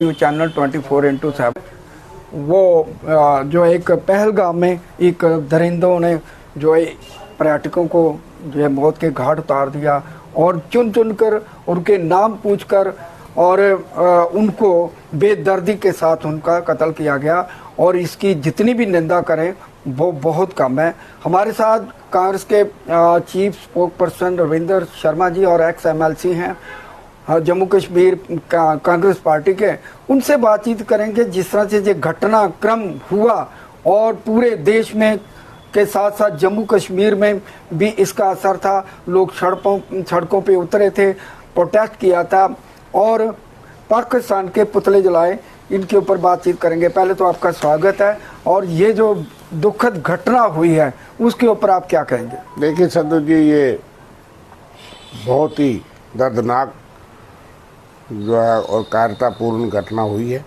Channel 24x7 वो जो एक पहलगाम में एक दरिंदों ने जो है पर्यटकों को जो है मौत के घाट उतार दिया और चुन चुन कर उनके नाम पूछकर और उनको बेदर्दी के साथ उनका कत्ल किया गया और इसकी जितनी भी निंदा करें वो बहुत कम है। हमारे साथ कांग्रेस के chief spokesperson Ravinder Sharma ji और एक्स MLC हैं जम्मू कश्मीर कांग्रेस पार्टी के, उनसे बातचीत करेंगे जिस तरह से ये घटनाक्रम हुआ और पूरे देश में के साथ साथ जम्मू कश्मीर में भी इसका असर था। लोग सड़कों पे उतरे थे, प्रोटेस्ट किया था और पाकिस्तान के पुतले जलाए। इनके ऊपर बातचीत करेंगे। पहले तो आपका स्वागत है और ये जो दुखद घटना हुई है उसके ऊपर आप क्या कहेंगे? देखिए संधू जी, ये बहुत ही दर्दनाक जो है और कायरतापूर्ण घटना हुई है,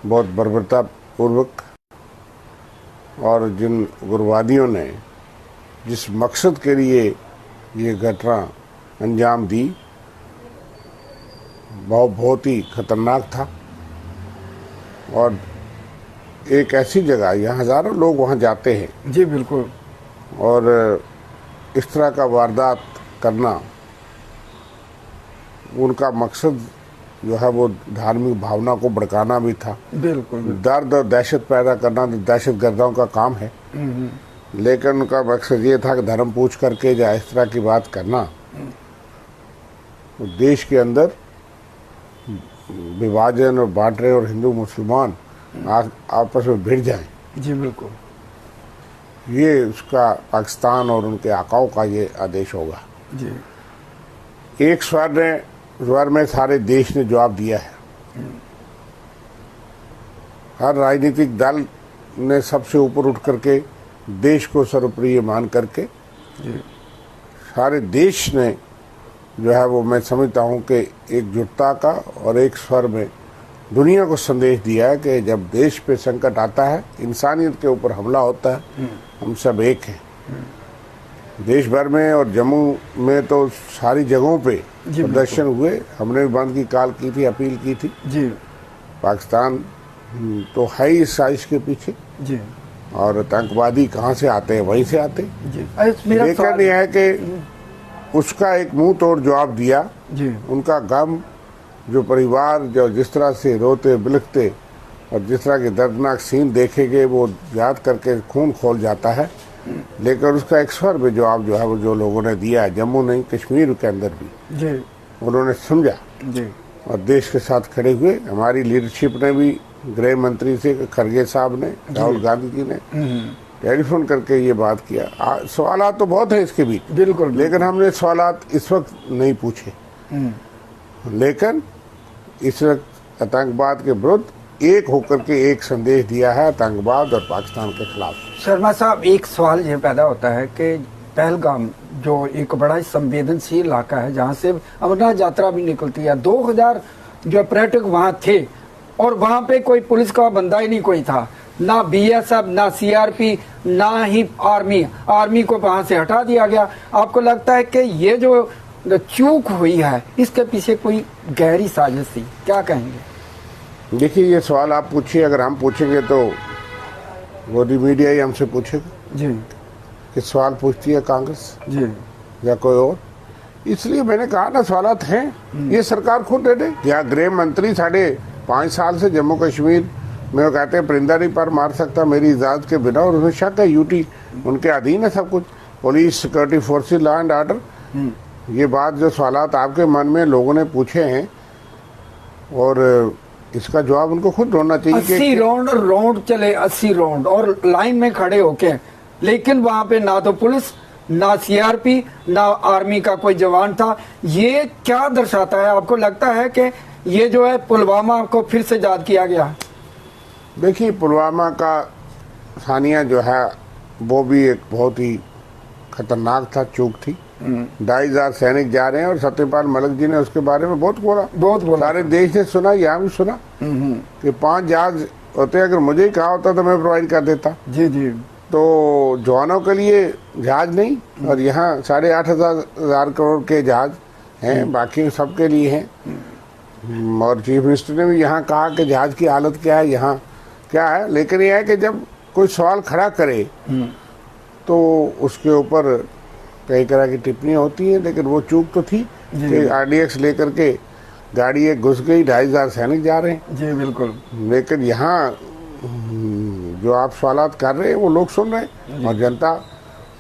बहुत बर्बरतापूर्वक। और जिन उग्रवादियों ने जिस मकसद के लिए ये घटना अंजाम दी बहुत ही खतरनाक था। और एक ऐसी जगह, यहाँ हज़ारों लोग वहाँ जाते हैं। जी बिल्कुल। और इस तरह का वारदात करना, उनका मकसद जो है वो धार्मिक भावना को भड़काना भी था। बिल्कुल। दर्द और दहशत पैदा करना दहशत गर्दों का काम है। लेकिन उनका मकसद ये था कि धर्म पूछ करके या इस तरह की बात करना, तो देश के अंदर विभाजन और बांटे और हिंदू मुसलमान आपस में भिड़ जाएं। जी बिल्कुल। ये उसका पाकिस्तान और उनके आकाओं का ये आदेश होगा। जी। एक स्वर में सारे देश ने जवाब दिया है। हर राजनीतिक दल ने सबसे ऊपर उठ करके देश को सर्वप्रिय मान करके सारे देश ने जो है वो, मैं समझता हूँ कि एकजुटता का और एक स्वर में दुनिया को संदेश दिया है कि जब देश पे संकट आता है, इंसानियत के ऊपर हमला होता है, हम सब एक हैं। देश भर में और जम्मू में तो सारी जगहों पे प्रदर्शन हुए। हमने भी बंद की कॉल की थी, अपील की थी। जी। पाकिस्तान तो है ही इस साजिश के पीछे। जी। और आतंकवादी कहाँ से आते हैं, वहीं से आते हैं। जी। लेकिन यह है कि उसका एक मुंह तोड़ जवाब दिया। जी। उनका गम, जो परिवार जो जिस तरह से रोते बिलखते और जिस तरह के दर्दनाक सीन देखे गए, वो याद करके खून खोल जाता है। लेकिन उसका एक स्वर में जवाब जो है वो जो लोगों ने दिया है, जम्मू नहीं कश्मीर के अंदर भी जी उन्होंने समझा। जी। और देश के साथ खड़े हुए। हमारी लीडरशिप ने भी, गृह मंत्री से खड़गे साहब ने, राहुल गांधी जी ने टेलीफोन करके ये बात किया। सवालात तो बहुत है इसके बीच, बिल्कुल। लेकिन हमने सवालात इस वक्त नहीं पूछे। लेकिन इस वक्त आतंकवाद के विरुद्ध एक होकर के एक संदेश दिया है, आतंकवाद और पाकिस्तान के खिलाफ। शर्मा साहब, एक सवाल ये पैदा होता है कि पहलगाम जो एक बड़ा ही संवेदनशील इलाका है, जहाँ से अमरनाथ यात्रा भी निकलती है, 2000 जो पर्यटक वहाँ थे और वहाँ पे कोई पुलिस का बंदा ही नहीं कोई था, ना BSF, ना CRP, ना ही आर्मी को वहाँ से हटा दिया गया। आपको लगता है कि ये जो चूक हुई है इसके पीछे कोई गहरी साजिश थी? क्या कहेंगे? देखिए, ये सवाल आप पूछिए, अगर हम पूछेंगे तो वो मीडिया ही हमसे पूछेगा जी कि सवाल पूछती है कांग्रेस जी या कोई और। इसलिए मैंने कहा ना, सवालात हैं, ये सरकार खुद दे दे। या गृह मंत्री 5.5 साल से जम्मू कश्मीर में, वो कहते हैं परिंदा नहीं पर मार सकता मेरी इजाजत के बिना, और उन्हें शक है यूटी उनके अधीन है सब कुछ, police, security forces, law and order. ये बात जो सवालात आपके मन में लोगों ने पूछे हैं, और इसका जवाब उनको खुद ढूंढना चाहिए। 80 राउंड चले, 80 राउंड और लाइन में खड़े होके, लेकिन वहां पे ना तो पुलिस, ना CRP, ना आर्मी का कोई जवान था। ये क्या दर्शाता है? आपको लगता है कि ये जो है पुलवामा को फिर से याद किया गया? देखिए, पुलवामा का सानिया जो है वो भी एक बहुत ही खतरनाक था, चूक थी। 2,500 सैनिक जा रहे हैं और सत्यपाल मलिक जी ने उसके बारे में बहुत बोला। सारे देश ने सुना, यहाँ भी सुना कि 5 जहाज होते, अगर मुझे ही कहा होता तो मैं प्रोवाइड कर देता। जी जी। तो जवानों के लिए जहाज नहीं, और यहाँ 8,500 करोड़ के जहाज हैं, बाकी सबके लिए हैं। और चीफ मिनिस्टर ने भी यहाँ कहा कि जहाज की हालत क्या है, यहाँ क्या है। लेकिन यह है कि जब कोई सवाल खड़ा करे तो उसके ऊपर कई तरह की टिप्पणियां होती हैं। लेकिन वो चूक तो थी कि RDX लेकर के गाड़ी एक घुस गई, 2500 सैनिक जा रहे हैं। जी बिल्कुल। लेकिन यहाँ जो आप सवालात कर रहे हैं वो लोग सुन रहे हैं और जनता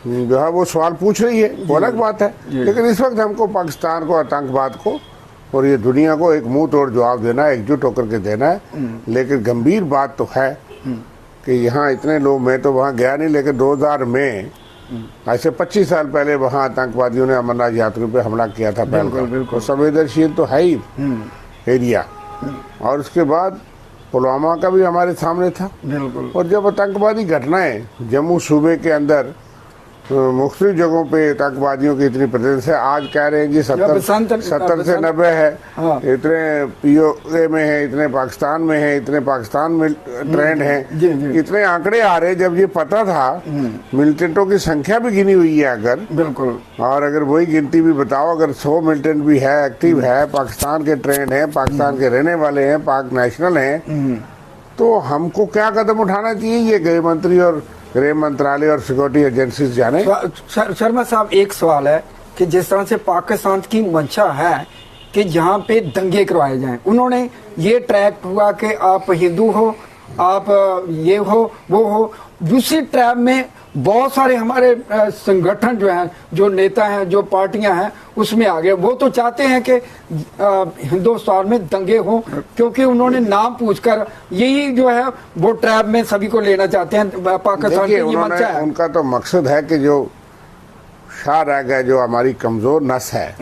जो है वो सवाल पूछ रही है, वो अलग बात है। लेकिन इस वक्त हमको पाकिस्तान को, आतंकवाद को और ये दुनिया को एक मुंह तोड़ जवाब देना है, एकजुट होकर के देना है। लेकिन गंभीर बात तो है कि यहाँ इतने लोग, मैं तो वहाँ गया नहीं, लेकिन 2000 में ऐसे 25 साल पहले वहाँ आतंकवादियों ने अमरनाथ यात्रियों पे हमला किया था। पहले तो संवेदनशील तो है ही एरिया, और उसके बाद पुलवामा का भी हमारे सामने था। बिल्कुल। और जब आतंकवादी घटनाएं जम्मू सूबे के अंदर मुख्तलिफ जगहों पे आतंकवादियों की इतनी प्रेजेंस है, आज कह रहे हैं जी 70 से 90 है। हाँ। इतने POK में है, इतने पाकिस्तान में है, इतने पाकिस्तान में ट्रेंड है, इतने आंकड़े आ रहे। जब ये पता था मिलिटेंटों की संख्या भी गिनी हुई है अगर, बिल्कुल, और अगर वही गिनती भी बताओ, अगर 100 मिलिटेंट भी है, एक्टिव है, पाकिस्तान के ट्रेंड है, पाकिस्तान के रहने वाले हैं, पाक नेशनल हैं, तो हमको क्या कदम उठाना चाहिए ये गृह मंत्री और गृह मंत्रालय और सिक्योरिटी एजेंसी जाने। शर्मा साहब, एक सवाल है कि जिस तरह से पाकिस्तान की मंशा है कि जहाँ पे दंगे करवाए जाएं, उन्होंने ये ट्रैक हुआ कि आप हिंदू हो, आप ये हो, वो हो, दूसरी ट्रैप में बहुत सारे हमारे संगठन जो हैं, जो नेता हैं, जो पार्टियां हैं, उसमें आ गए। वो तो चाहते हैं कि हिंदुस्तान में दंगे हो, क्योंकि उन्होंने नाम पूछकर यही जो है वो ट्रैप में सभी को लेना चाहते हैं। पाकिस्तान की ये मंशा है। उनका तो मकसद है कि जो शाह रह गए, जो हमारी कमजोर नस है,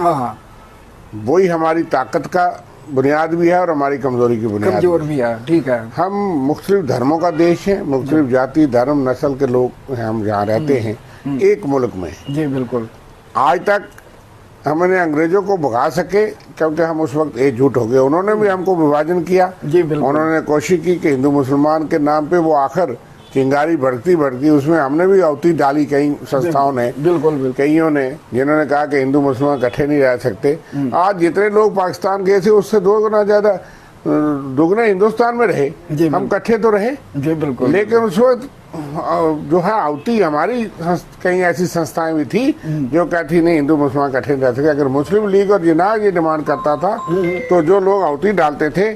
वही हमारी ताकत का बुनियाद भी है और हमारी कमजोरी की बुनियाद भी है। ठीक है। हम मुख्तलिफ धर्मों का देश है, मुख्तलिफ जाति, धर्म, नस्ल के लोग हम जहाँ रहते हैं एक मुल्क में। जी बिल्कुल। आज तक हमने अंग्रेजों को भगा सके क्योंकि हम उस वक्त एकजुट हो गए। उन्होंने भी हमको विभाजन किया। जी बिल्कुल। उन्होंने कोशिश की कि हिंदू मुसलमान के नाम पे वो आखिर चिंगारी बढ़ती बढ़ती, उसमें हमने भी अवती डाली कई संस्थाओं ने, बिल्कुल, कईयों ने, जिन्होंने कहा कि हिंदू मुसलमान इकट्ठे नहीं रह सकते। आज जितने लोग पाकिस्तान गए थे उससे 2 गुना ज्यादा दुगने हिंदुस्तान में रहे। हम इकट्ठे तो रहे। जी बिल्कुल। लेकिन उस वक्त जो है अवती हमारी कई ऐसी संस्थाएं भी थी जो कहती नहीं हिंदू मुसलमान इकट्ठे नहीं रह सकते। अगर मुस्लिम लीग और जिन्ना ये डिमांड करता था तो जो लोग अवती डालते थे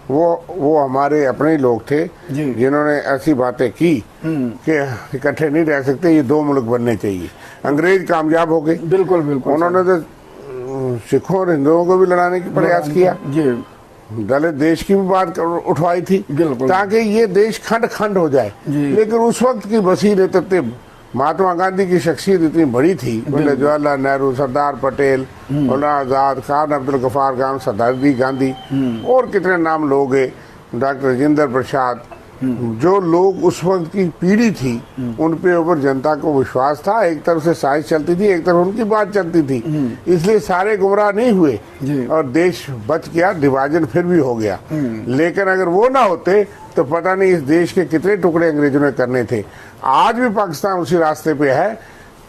वो हमारे अपने ही लोग थे जिन्होंने ऐसी बातें की कि इकट्ठे नहीं रह सकते, ये 2 मुल्क बनने चाहिए। अंग्रेज कामयाब हो गए। बिल्कुल बिल्कुल। उन्होंने तो सिखों और हिंदुओं को भी लड़ाने की प्रयास किया। दलित देश की भी बात उठवाई थी ताकि ये देश खंड खंड हो जाए। लेकिन उस वक्त की बसीरत, महात्मा गांधी की शख्सियत इतनी बड़ी थी, पंडित जवाहरलाल नेहरू, सरदार पटेल, मौलाना आजाद, खान अब्दुल गफार खान, सरदार गांधी और कितने नाम लोग हैं, डॉक्टर राजेंद्र प्रसाद, जो लोग उस वक्त की पीढ़ी थी उन पे ऊपर जनता को विश्वास था। एक तरफ से साजिश चलती थी, एक तरफ उनकी बात चलती थी, इसलिए सारे गुमराह नहीं हुए और देश बच गया। विभाजन फिर भी हो गया, लेकिन अगर वो ना होते तो पता नहीं इस देश के कितने टुकड़े अंग्रेजों ने करने थे। आज भी पाकिस्तान उसी रास्ते पे है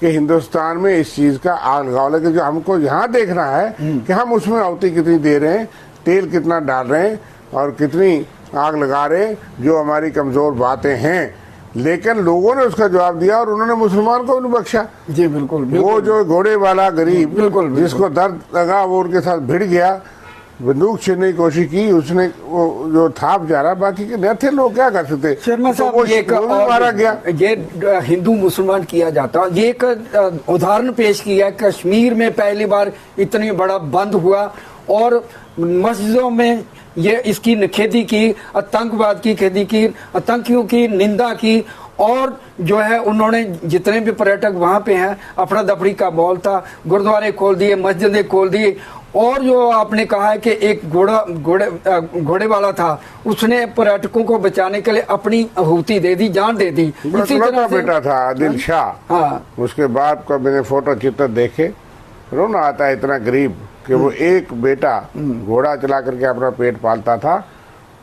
कि हिंदुस्तान में इस चीज का आग लगाव, लेकिन जो हमको यहाँ देखना है कि हम उसमें अवती कितनी दे रहे हैं, तेल कितना डाल रहे हैं और कितनी आग लगा रहे, जो हमारी कमजोर बातें हैं। लेकिन लोगों ने उसका जवाब दिया और उन्होंने मुसलमान को नहीं बख्शा। जी बिल्कुल, बिल्कुल। वो जो घोड़े वाला गरीब, बिल्कुल, जिसको दर्द लगा, वो उनके साथ भिड़ गया, बंदूक छीनने की कोशिश की, उसने वो जो थाप जा रहा, बाकी के न थे लोग क्या कर सकते। शर्मा साहब, तो ये मारा गया। ये हिंदू मुसलमान किया जाता, ये एक उदाहरण पेश किया। कश्मीर में पहली बार इतनी बड़ा बंद हुआ और मस्जिदों में ये इसकी निखेधी की, आतंकवाद की खेती की, आतंकियों की निंदा की, और जो है उन्होंने जितने भी पर्यटक वहां पे हैं, अफरा दफड़ी का माहौल था, गुरुद्वारे खोल दिए, मस्जिदें खोल दी। और जो आपने कहा है कि एक घोड़े वाला था, उसने पर्यटकों को बचाने के लिए अपनी आहुति दे दी, जान दे दी। इसी तरह बेटा था आदिल शाह। हाँ। उसके बाद को मैंने फोटो चित्र देखे, रोना आता है, इतना गरीब कि वो एक बेटा घोड़ा चला करके अपना पेट पालता था,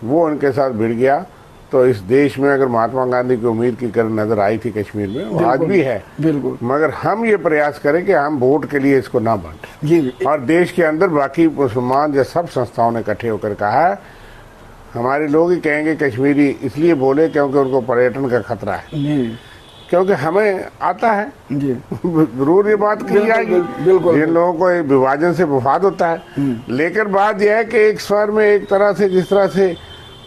वो उनके साथ भिड़ गया तो इस देश में अगर महात्मा गांधी की उम्मीद की किरण नजर आई थी कश्मीर में, वो आज भी है। बिल्कुल। मगर हम ये प्रयास करें कि हम वोट के लिए इसको ना बांटें। जी। और देश के अंदर बाकी मुसलमान या सब संस्थाओं ने इकट्ठे होकर कहा है, हमारे लोग ही कहेंगे कश्मीरी इसलिए बोले क्योंकि उनको पर्यटन का खतरा है, जी, क्योंकि हमें आता है। जी, जरूर ये बात की जाएगी। बिल्कुल। जिन लोगों को एक विभाजन से विवाद होता है, लेकिन बात यह है कि एक स्वर में एक तरह से जिस तरह से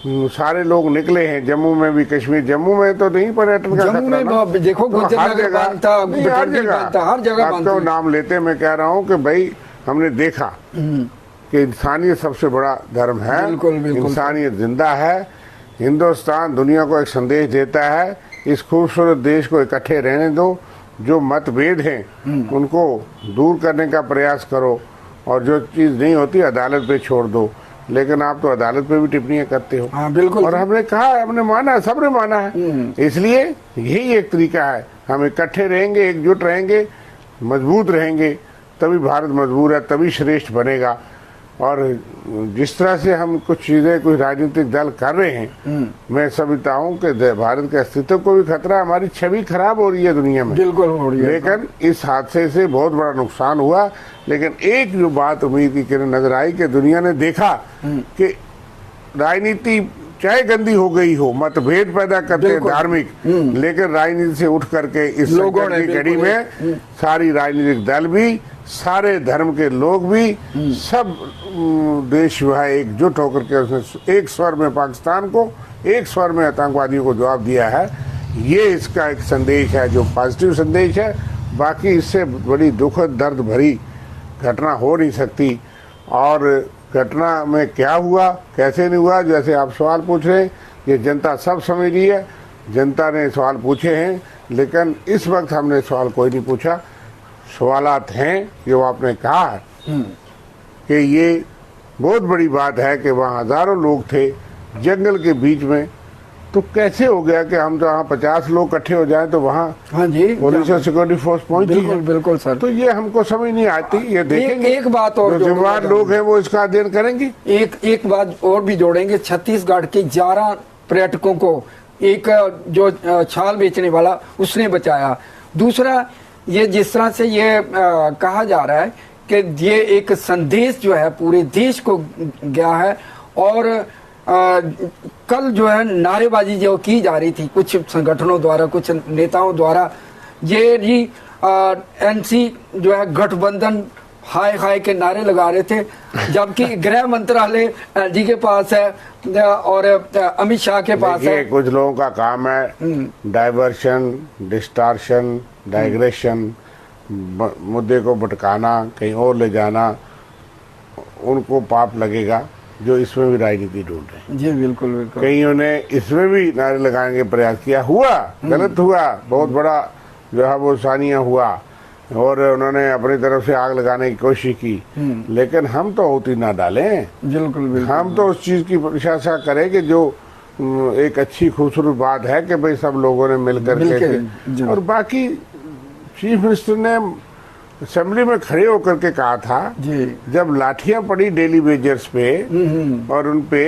सारे लोग निकले हैं, जम्मू में भी, कश्मीर, जम्मू में तो नहीं पर्यटन का जम्मू में खतरा, देखो तो गुजर हर नगर जगह बंद था, नहीं, हर बटरडी बंद था, हर जगह आप बंद तो थी। नाम लेते, मैं कह रहा हूँ कि भाई हमने देखा कि इंसानियत सबसे बड़ा धर्म है। बिल्कुल, बिल्कुल। इंसानियत जिंदा है। हिंदुस्तान दुनिया को एक संदेश देता है, इस खूबसूरत देश को इकट्ठे रहने दो, जो मतभेद हैं उनको दूर करने का प्रयास करो, और जो चीज नहीं होती अदालत पे छोड़ दो। लेकिन आप तो अदालत पे भी टिप्पणियां करते हो। हाँ, बिल्कुल। और हमने कहा, हमने माना, सबने माना है। इसलिए यही एक तरीका है, हम इकट्ठे रहेंगे, एकजुट रहेंगे, मजबूत रहेंगे, तभी भारत मजबूत है, तभी श्रेष्ठ बनेगा। और जिस तरह से हम कुछ चीजें, कुछ राजनीतिक दल कर रहे हैं, मैं समझता हूँ कि भारत के अस्तित्व को भी खतरा है, हमारी छवि खराब हो रही है दुनिया में। बिल्कुल हो रही है। लेकिन इस हादसे से बहुत बड़ा नुकसान हुआ। लेकिन एक जो बात उम्मीद की किरण नजर आई कि दुनिया ने देखा कि राजनीति चाहे गंदी हो गई हो, मतभेद पैदा करते हैं धार्मिक, लेकिन राजनीति से उठ करके इस संकट की घड़ी में सारी राजनीतिक दल भी, सारे धर्म के लोग भी, सब देश जो है एकजुट होकर के उसने एक स्वर में पाकिस्तान को, एक स्वर में आतंकवादियों को जवाब दिया है। ये इसका एक संदेश है जो पॉजिटिव संदेश है। बाकी इससे बड़ी दुखद दर्द भरी घटना हो नहीं सकती। और घटना में क्या हुआ, कैसे नहीं हुआ, जैसे आप सवाल पूछ रहे हैं, ये जनता सब समझ रही है। जनता ने सवाल पूछे हैं, लेकिन इस वक्त हमने सवाल कोई नहीं पूछा। सवालात हैं जो आपने कहा है कि ये बहुत बड़ी बात है कि वहाँ हजारों लोग थे जंगल के बीच में, तो कैसे हो गया कि हम तो वहाँ 50 लोग इकट्ठे हो जाएं तो वहाँ हाँ जी, पुलिस और सिक्योरिटी फोर्स पहुंची है। बिल्कुल, बिल्कुल सर। तो ये हमको समझ नहीं आती। ये देखेंगे, एक बात और जो जिम्मेदार लोग हैं वो इसका अध्ययन करेंगे। एक बात और भी जोड़ेंगे। छत्तीसगढ़ के 11 पर्यटकों को एक जो छाल बेचने वाला उसने बचाया। दूसरा, ये जिस तरह से ये कहा जा रहा है कि ये एक संदेश जो है पूरे देश को गया है। और कल जो है नारेबाजी जो की जा रही थी कुछ संगठनों द्वारा, कुछ नेताओं द्वारा, ये जी एनसी जो है गठबंधन हाय हाय के नारे लगा रहे थे, जबकि गृह मंत्रालय जी के पास है और अमित शाह के पास है। कुछ लोगों का काम है डाइवर्शन, डिस्टार्शन, डाइग्रेशन, मुद्दे को भटकाना, कहीं और ले जाना, उनको पाप लगेगा जो इसमें भी राजनीति ढूंढ रहे हैं। जी बिल्कुल, बिल्कुल। कईयों ने इसमें भी नारे लगाने के प्रयास किया, हुआ, गलत हुआ, बहुत बड़ा जो है वो सानिया हुआ, और उन्होंने अपनी तरफ से आग लगाने की कोशिश की। लेकिन हम तो होती ना डालें। बिल्कुल, बिल्कुल। हम तो उस चीज की प्रशंसा करें कि जो एक अच्छी खूबसूरत बात है कि भाई सब लोगों ने मिलकर के। और बाकी चीफ मिनिस्टर ने असेंबली में खड़े होकर के कहा था जी, जब लाठियां पड़ी डेली वेजर्स पे और उन पे,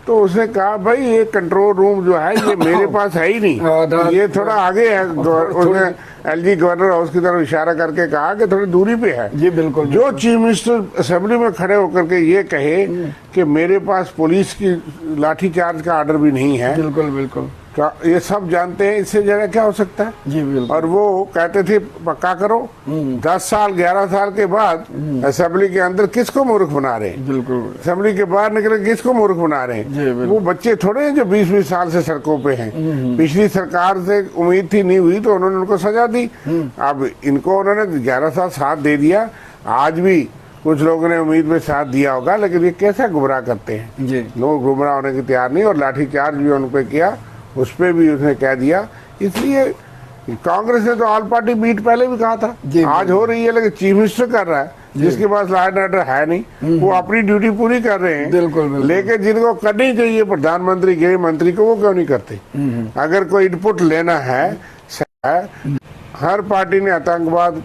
तो उसने कहा भाई ये कंट्रोल रूम जो है ये मेरे पास है ही नहीं, ये थोड़ा आगे है। उसने एलजी गवर्नर हाउस की तरफ इशारा करके कहा कि थोड़ी दूरी पे है। जी बिल्कुल। जो चीफ मिनिस्टर असेंबली में खड़े होकर के ये कहे कि मेरे पास पुलिस की लाठीचार्ज का ऑर्डर भी नहीं है, बिल्कुल, बिल्कुल, ये सब जानते हैं, इससे ज्यादा क्या हो सकता है। जी बिल्कुल। और वो कहते थे पक्का करो। 10 साल 11 साल के बाद असेंबली के अंदर किसको मूर्ख बना रहे हैं, बिल्कुल। असेंबली के बाहर निकले किसको मूर्ख बना रहे हैं। वो बच्चे थोड़े हैं जो 20-20 साल से सड़कों पे हैं। पिछली सरकार से उम्मीद थी, नहीं हुई तो उन्होंने उनको सजा दी। अब इनको उन्होंने 11 साल साथ दे दिया। आज भी कुछ लोगों ने उम्मीद में साथ दिया होगा, लेकिन ये कैसा गुमराह करते हैं जी। लोग गुमराह होने की तैयार नहीं। और लाठीचार्ज भी उन पे किया, उस पर भी उसने कह दिया। इसलिए कांग्रेस ने तो ऑल पार्टी मीट पहले भी कहा था, आज हो रही है, लेकिन चीफ मिनिस्टर कर रहा है जिसके पास लॉ एंड ऑर्डर है नहीं, वो अपनी ड्यूटी पूरी कर रहे हैं। बिल्कुल, बिल्कुल। लेकिन जिनको करनी चाहिए प्रधानमंत्री, गृह मंत्री को, वो क्यों नहीं करते। अगर कोई इनपुट लेना है, हर पार्टी ने आतंकवाद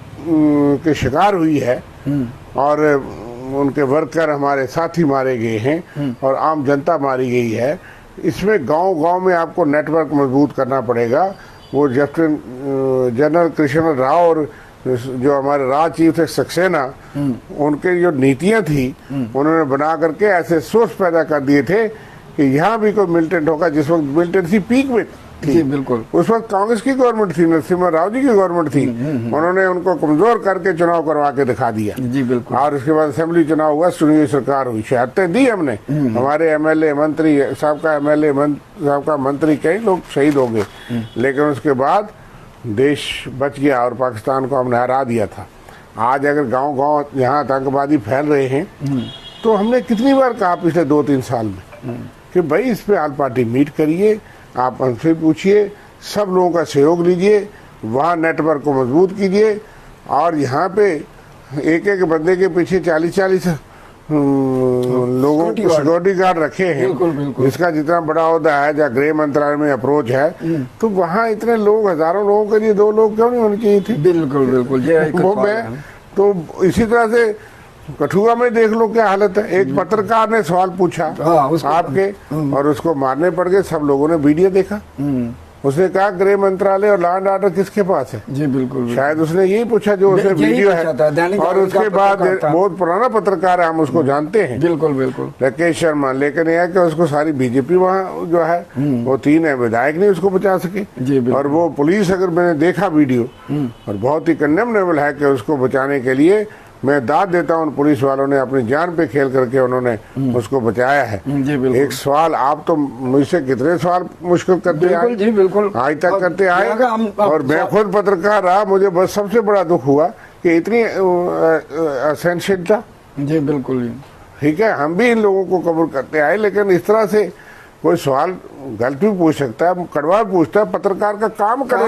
के शिकार हुई है और उनके वर्कर हमारे साथी मारे गए हैं और आम जनता मारी गई है। इसमें गांव-गांव में आपको नेटवर्क मजबूत करना पड़ेगा। वो लेफ्टिनेंट जनरल कृष्ण राव और जो हमारे राज चीफ थे सक्सेना, उनके जो नीतियां थी उन्होंने बना करके ऐसे सोर्स पैदा कर दिए थे कि यहाँ भी कोई मिलिटेंट होगा। जिस वक्त मिलिटेंसी पीक में थी, जी बिल्कुल, उस वक्त कांग्रेस की गवर्नमेंट थी, नरसिम्हा राव जी की गवर्नमेंट थी, उन्होंने उनको कमजोर करके चुनाव करवा के दिखा दिया। जी बिल्कुल। और उसके बाद असेंबली चुनाव हुआ, चुनी सरकार हुई, शहादतें दी हमने, हमारे एमएलए मंत्री, सबका मंत्री कई लोग शहीद हो गए, लेकिन उसके बाद देश बच गया और पाकिस्तान को हमने हरा दिया था। आज अगर गांव-गांव यहाँ आतंकवादी फैल रहे हैं, तो हमने कितनी बार कहा पिछले 2-3 साल में कि भाई इस पे आल पार्टी मीट करिए, आप हमसे पूछिए, सब लोगों का सहयोग लीजिए, वहाँ नेटवर्क को मजबूत कीजिए। और यहाँ पे एक एक बंदे के पीछे 40-40 लोगों को सिक्योरिटी गार्ड रखे हैं। बिल्कुल, बिल्कुल। जिसका जितना बड़ा होता है, जहाँ गृह मंत्रालय में अप्रोच है, तो वहाँ इतने लोग, हजारों लोगों के लिए 2 लोग क्यों नहीं होने चाहिए थे? बिल्कुल बिल्कुल, ये एक वो सवाल मैं है। तो इसी तरह से कठुआ में देख लो क्या हालत है। एक पत्रकार ने सवाल पूछा आपके, और उसको मारने पड़ गए। सब लोगों ने वीडियो देखा, उसने कहा गृह मंत्रालय और लॉ एंड ऑर्डर किसके पास है? जी बिल्कुल, शायद उसने यही पूछा जो उसने वीडियो है। और उसके बाद बहुत पुराना पत्रकार है, हम उसको जानते हैं, बिल्कुल बिल्कुल, राकेश शर्मा। लेकिन यह है कि उसको सारी बीजेपी वहाँ जो है वो 3 है विधायक नहीं उसको बचा सके। और वो पुलिस, अगर मैंने देखा वीडियो, और बहुत ही कंडेमनेबल है कि उसको बचाने के लिए मैं दाद देता हूँ, पुलिस वालों ने अपनी जान पे खेल करके उन्होंने उसको बचाया है। एक सवाल, आप तो मुझसे कितने सवाल मुश्किल करते आए, जी बिल्कुल, आज तक करते आए। और मैं खुद पत्रकार रहा, मुझे बस सबसे बड़ा दुख हुआ कि इतनी असेंशियलता। जी बिल्कुल, ठीक है, हम भी इन लोगों को कबूल करते आए, लेकिन इस तरह से कोई सवाल गलत भी पूछ सकता है, कड़वा पूछता है। पत्रकार का काम करे,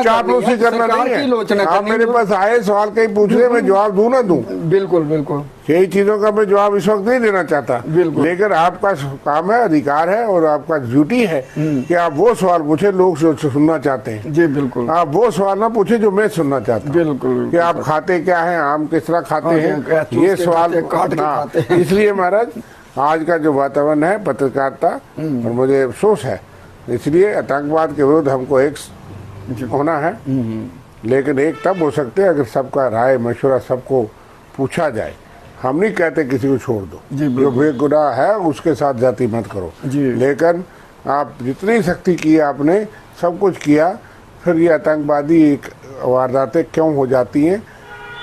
चापलूसी करना नहीं है। आप मेरे पास आए, सवाल कहीं पूछ रहे, मैं जवाब दूं ना दूं, बिल्कुल बिल्कुल, यही चीजों का मैं जवाब इस वक्त नहीं देना चाहता। लेकिन आपका काम है, अधिकार है, और आपका ड्यूटी है कि आप वो सवाल पूछे लोग जो सुनना चाहते हैं। जी बिल्कुल, आप वो सवाल ना पूछे जो मैं सुनना चाहता हूँ। बिल्कुल, कि आप खाते क्या है, आम किस तरह खाते हैं, ये सवाल। इसलिए महाराज आज का जो वातावरण है पत्रकारिता, और मुझे अफसोस है, इसलिए आतंकवाद के विरुद्ध हमको एक होना है। लेकिन एक तब हो सकते हैं अगर सबका राय मशवरा सबको पूछा जाए। हम नहीं कहते किसी को छोड़ दो, जो बेगुनाह है उसके साथ जाति मत करो, लेकिन आप जितनी सख्ती की आपने, सब कुछ किया, फिर ये आतंकवादी वारदातें क्यों हो जाती हैं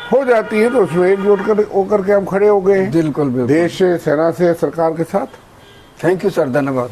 तो उसमें एकजुट होकर के हम खड़े हो गए हैं। बिल्कुल बिल्कुल, देश से, सेना से, सरकार के साथ। थैंक यू सर, धन्यवाद।